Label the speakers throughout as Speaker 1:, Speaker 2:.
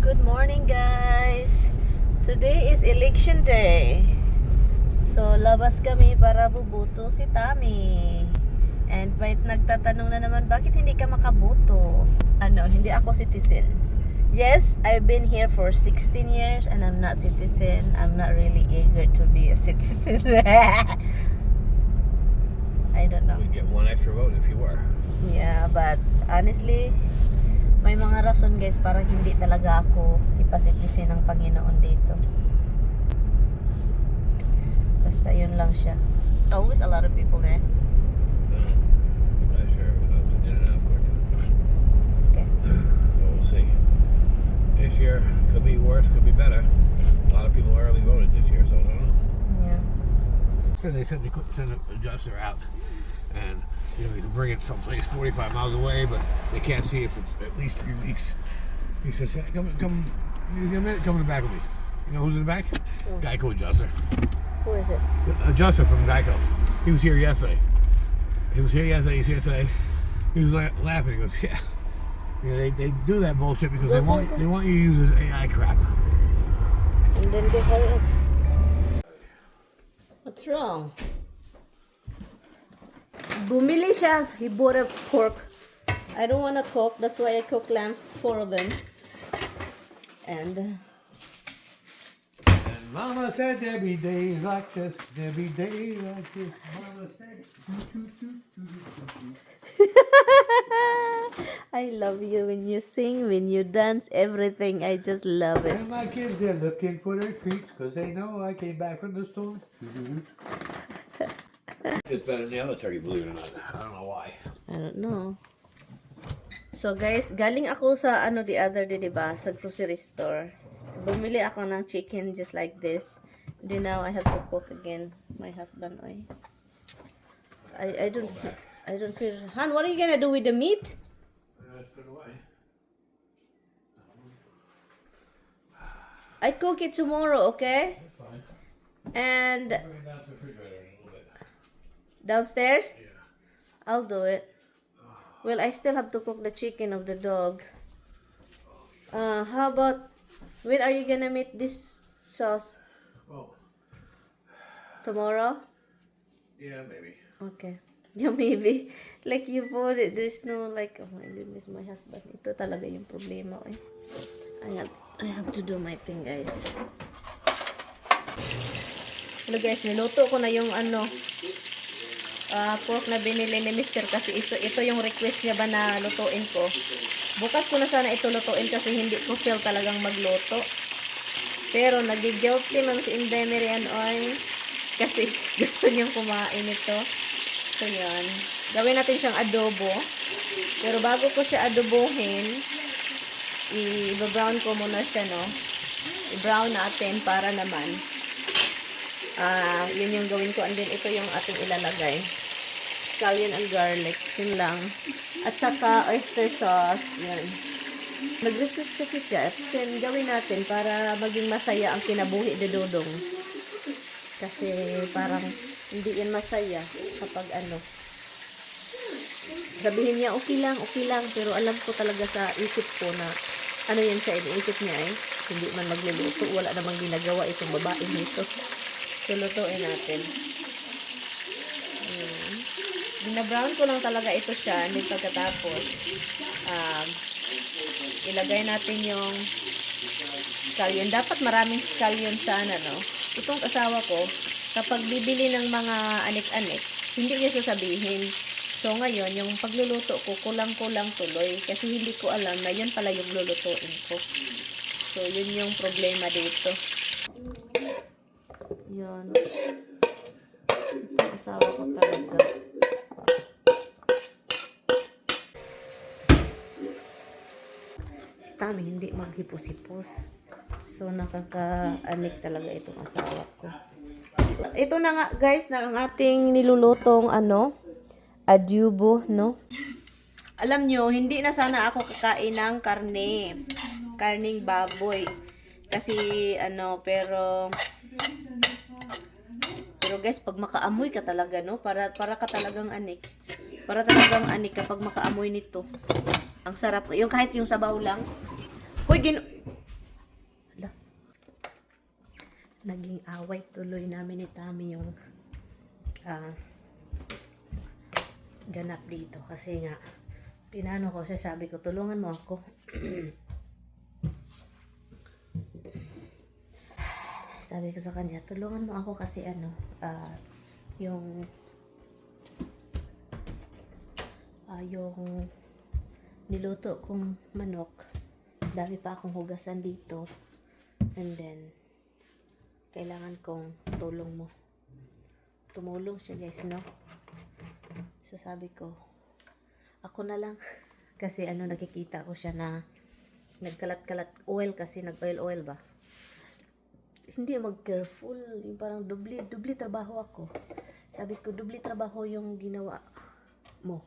Speaker 1: Good morning guys. Today is election day. So labas kami para bubuto si Tami. And may nagtatanong na naman, bakit hindi ka makabuto? Hindi ako citizen. Yes, I've been here for 16 years and I'm not citizen. I'm not really eager to be a citizen. I don't know.
Speaker 2: We'd get one extra vote if you were.
Speaker 1: Yeah, but honestly, may mga rason guys para hindi talaga ako ipasitisin ng Panginoon dito. Basta yun lang siya. Always a lot of people there.
Speaker 2: Not sure. In and out quick.
Speaker 1: Okay.
Speaker 2: We'll see. This year could be worse, could be better. A lot of people early voted this year, so I don't know.
Speaker 1: Yeah.
Speaker 2: So they said they couldn't send an adjuster out, and you can bring it someplace 45 miles away, but they can't see if it's at least 3 weeks. He says, hey, come, give me a minute, come in the back with me. You know who's in the back?
Speaker 1: Oh.
Speaker 2: Geico adjuster.
Speaker 1: Who is it?
Speaker 2: The adjuster from Geico. He was here yesterday. He's here today. He was laughing. He goes, yeah. They do that bullshit because they want you to use this AI crap.
Speaker 1: And then they hurry up. What's wrong? Bumili siya. He bought a pork. I don't want to cook. That's why I cook lamb, 4 of them. And
Speaker 2: Mama said there be days like this. There be days like this. Mama said.
Speaker 1: I love you when you sing, when you dance, everything. I just love it.
Speaker 2: And my kids, they're looking for their treats because they know I came back from the store. It's better than the other turkey, believe it or not. I don't know why.
Speaker 1: I don't know. So guys, galing ako sa the other day, diba? Sa grocery store. Bumili ako ng chicken just like this. Then now I have to cook again. My husband, I don't feel. Han, what are you gonna do with the meat?
Speaker 2: Put it away.
Speaker 1: I cook it tomorrow, okay?
Speaker 2: That's fine.
Speaker 1: And
Speaker 2: Bring it down to the refrigerator in a little bit.
Speaker 1: downstairs,
Speaker 2: Yeah.
Speaker 1: I'll do it. Well, I still have to cook the chicken of the dog. How about, when are you gonna make this sauce?
Speaker 2: Oh,
Speaker 1: Tomorrow?
Speaker 2: yeah, maybe.
Speaker 1: Okay. You maybe, like you bought it, there's no like, oh my goodness, my husband. Ito talaga yung problema eh. I have to do my thing, guys. Hello guys, niluto ko na yung pork na binili ni Mr. kasi ito yung request niya ba na lutuin ko. Bukas ko na sana ito lutuin kasi hindi ko feel talagang magluto. Pero nag-guilty man si Indemiri kasi gusto niyang kumain ito. So yan. Gawin natin siyang adobo. Pero bago ko siya adobohin, i-brown ko muna siya, no? I-brown natin para naman yun yung gawin ko, and then ito yung ating ilalagay, scallion and garlic, yun lang, at saka oyster sauce, yan. Nag-request kasi siya, then gawin natin para maging masaya ang kinabuhi ni Dodong, kasi parang hindi yan masaya kapag sabihin niya okay lang, pero alam ko talaga sa isip ko na yan siya, iniisip niya hindi man magluluto, wala namang ginagawa itong babae nito. Lutuin natin. Bina-brown ko lang talaga ito siya. And then pagkatapos, ilagay natin yung scallion. Dapat maraming scallion sana, no? Itong asawa ko, kapag bibili ng mga anik-anik, hindi niya sasabihin. So ngayon, yung pagluluto ko, kulang-kulang tuloy. Kasi hindi ko alam na yun pala yung lulutuin ko. So, yun yung problema dito. Yun. Ito asawa ko talaga. Si Tami hindi maghipos-hipos. So nakaka-anik talaga itong asawa ko. Ito na nga guys, na ang ating nilulutong adobo, no? Alam nyo, hindi na sana ako kakain ng karning baboy. Kasi pero guys, pag makaamoy ka talaga, no? Para ka talagang anik. Para talagang anik kapag makaamoy nito. Ang sarap. Yung kahit yung sabaw lang. Hoy, naging away tuloy namin ni Tami yung ganap dito. Kasi nga, pinano ko siya, sabi ko, tulungan mo ako. Sabi ko sa kanya, tulungan mo ako kasi yung niluto kong manok, dami pa akong hugasan dito, and then kailangan kong tulong mo. Tumulong siya, guys, no? So sabi ko, ako na lang. Kasi nakikita ko siya na nagkalat-kalat oil, kasi nag-oil ba. Hindi mag-careful, yung parang dubli trabaho ako. Sabi ko, dubli trabaho yung ginawa mo.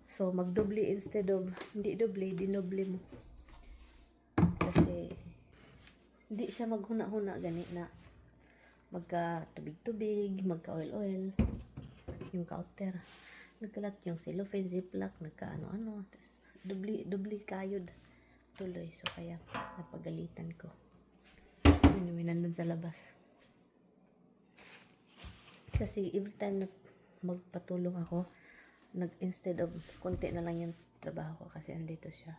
Speaker 1: So, magdubli instead of, hindi dubli, dinubli mo. Kasi, hindi siya maghuna-huna gani na magka-tubig-tubig, magka-oil-oil, yung counter. Nagkalat yung cellophane, ziplock, nagka-ano-ano. Dubli kayod tuloy. So, kaya napagalitan ko. Anyway, nandun sa labas. Kasi every time na magpatulong ako, instead of konti na lang yung trabaho ko kasi andito siya,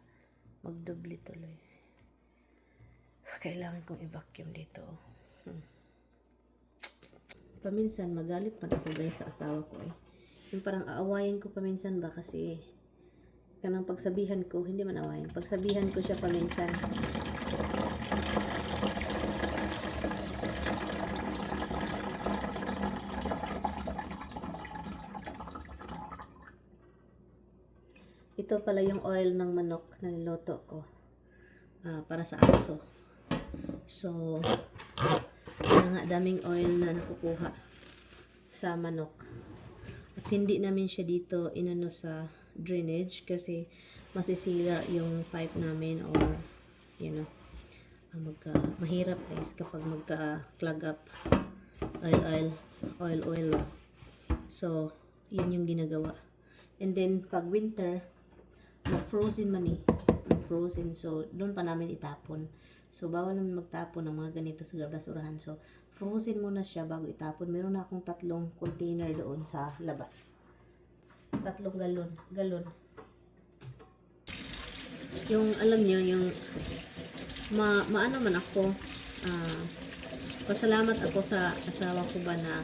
Speaker 1: magdubli tuloy. Kailangan kong i-vacuum dito. Paminsan magalit man ako, guys, sa asawa ko eh. Yung parang aawayin ko paminsan ba, kasi kanang pagsabihan ko, hindi man awayin, pagsabihan ko siya paminsan. Ito pala yung oil ng manok na niloto ko para sa aso. So, nga daming oil na nakukuha sa manok. At hindi namin siya dito inano sa drainage kasi masisira yung pipe namin, or mahirap, guys, kapag magka-clog up oil. So, yun yung ginagawa. And then, pag winter, mag-frozen man eh. Mag-frozen. So, doon pa namin itapon. So, bawal naman magtapon ng mga ganito sa basurahan. So, frozen muna siya bago itapon. Meron na akong 3 container doon sa labas. 3 galon. Yung, alam nyo, yung maano man ako, pasalamat ako sa asawa ko ba na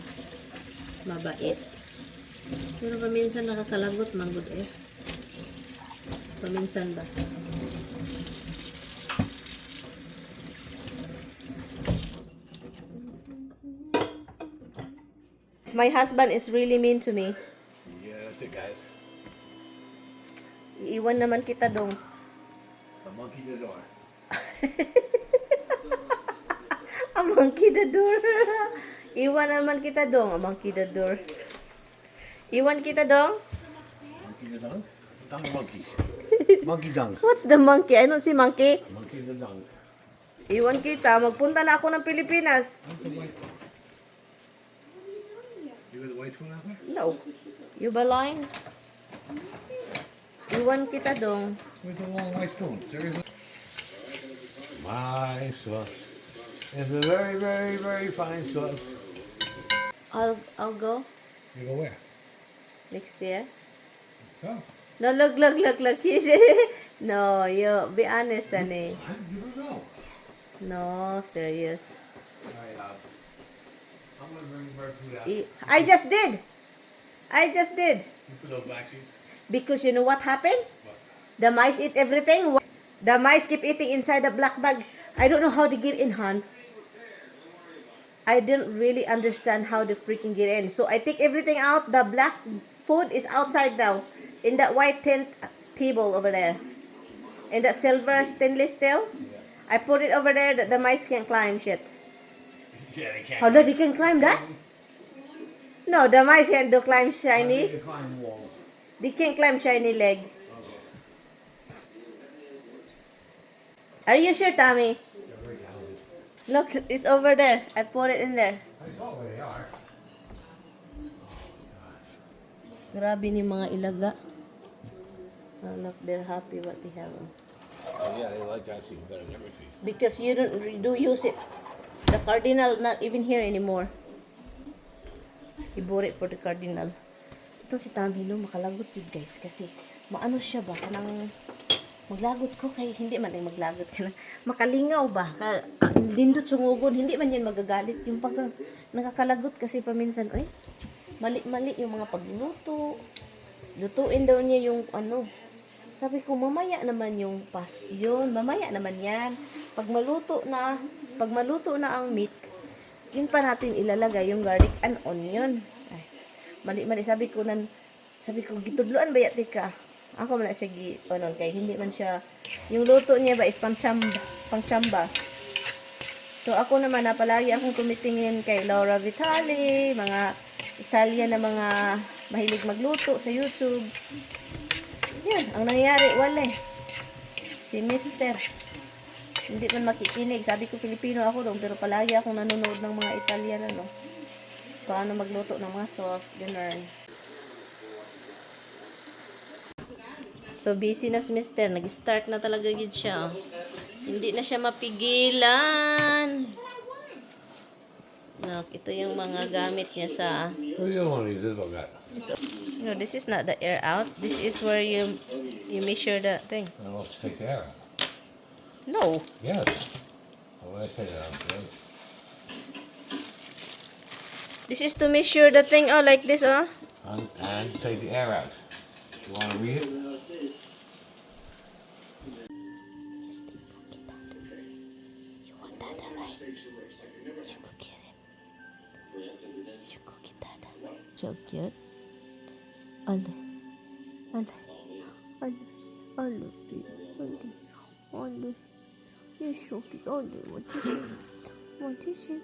Speaker 1: mabait. Pero paminsan nakakalagot man gud eh. Paminsan ba? My husband is really mean to me.
Speaker 2: Yeah, that's it, guys.
Speaker 1: Iwan naman kita dong.
Speaker 2: A monkey the door.
Speaker 1: A monkey the door. Iwan naman kita dong. A monkey the door. Iwan kita dong.
Speaker 2: Monkey the dong? Dung monkey. Monkey dung.
Speaker 1: What's the monkey? I don't see monkey.
Speaker 2: Monkey the dung.
Speaker 1: Iwan kita. Magpunta na ako ng Pilipinas.
Speaker 2: You got the white spoon out there?
Speaker 1: No. You ba lying? Iwan kita dong.
Speaker 2: Where's the long white spoon? Seriously? My sauce. It's a very, very, very fine sauce.
Speaker 1: I'll go
Speaker 2: You go where?
Speaker 1: next year.
Speaker 2: So?
Speaker 1: No, look. No, you be honest, honey.
Speaker 2: You don't know.
Speaker 1: No, serious.
Speaker 2: Alright, I'm gonna bring bird food out.
Speaker 1: I just did.
Speaker 2: You put those black sheets?
Speaker 1: Because you know what happened?
Speaker 2: What?
Speaker 1: The mice eat everything. The mice keep eating inside the black bag. I don't know how they get in, hon. I didn't really understand how they freaking get in. So I take everything out. The black food is outside now. In that white table over there. In that silver stainless steel. I put it over there that the mice can't climb shit.
Speaker 2: Yeah, they can't.
Speaker 1: How do they can climb that? No, the mice can't do climb
Speaker 2: They
Speaker 1: shiny.
Speaker 2: can climb walls.
Speaker 1: They can't climb shiny leg. Are you sure, Tommy?
Speaker 2: They're very talented.
Speaker 1: Look, it's over there. I put it in there.
Speaker 2: I saw where they are.
Speaker 1: Grabe ni mga ilaga. Oh, look, they're happy what they have.
Speaker 2: Oh, yeah, they like that seat better than every seat.
Speaker 1: Because you don't do use it. The cardinal not even here anymore. He bought it for the cardinal. Ito si Tommy, no, makalagot yun guys. Kasi, maano siya ba? Kanang maglagot ko kay hindi man ay maglagot ka lang. Makalingaw ba? Lindot sungugod. Hindi man yan magagalit. Yung pag nakakalagot kasi paminsan, ay, mali-mali yung mga pagluto. Lutuin daw niya yung ano. Sabi ko, mamaya naman yung past yun. Mamaya naman yan. Pag maluto na ang meat, yun pa natin ilalagay yung garlic and onion. Ay, mali-mali. Sabi ko, gitudluan ba yati ka? Ako man na siya ano, kay hindi man siya, yung luto niya ba is pangchamba. So, ako naman na palagi akong tumitingin kay Laura Vitale, mga Italian na mga mahilig magluto sa YouTube. Yan, ang nangyayari, wala eh. Si Mister, hindi man makikinig. Sabi ko, Filipino ako doon, pero palagi akong nanonood ng mga Italian, ano. Paano magluto ng mga sauce, ganun. So, busy na si Mister. Nag-start na talaga yun siya. Hindi na siya mapigilan. Look, ito yung mga gamit niya sa...
Speaker 2: What do you want to use this about that?
Speaker 1: You know, this is not the air out. This is where you measure the thing.
Speaker 2: Well, let's take the air out.
Speaker 1: No.
Speaker 2: Yes. Well, when I say that, I'm
Speaker 1: This is to measure the thing, oh, like this, oh.
Speaker 2: and take the air out. You want to read it?
Speaker 1: You want Dada, right? You go get him. You go get Dada. So cute. Ale. You're so cute. Ale, what is it? What is it?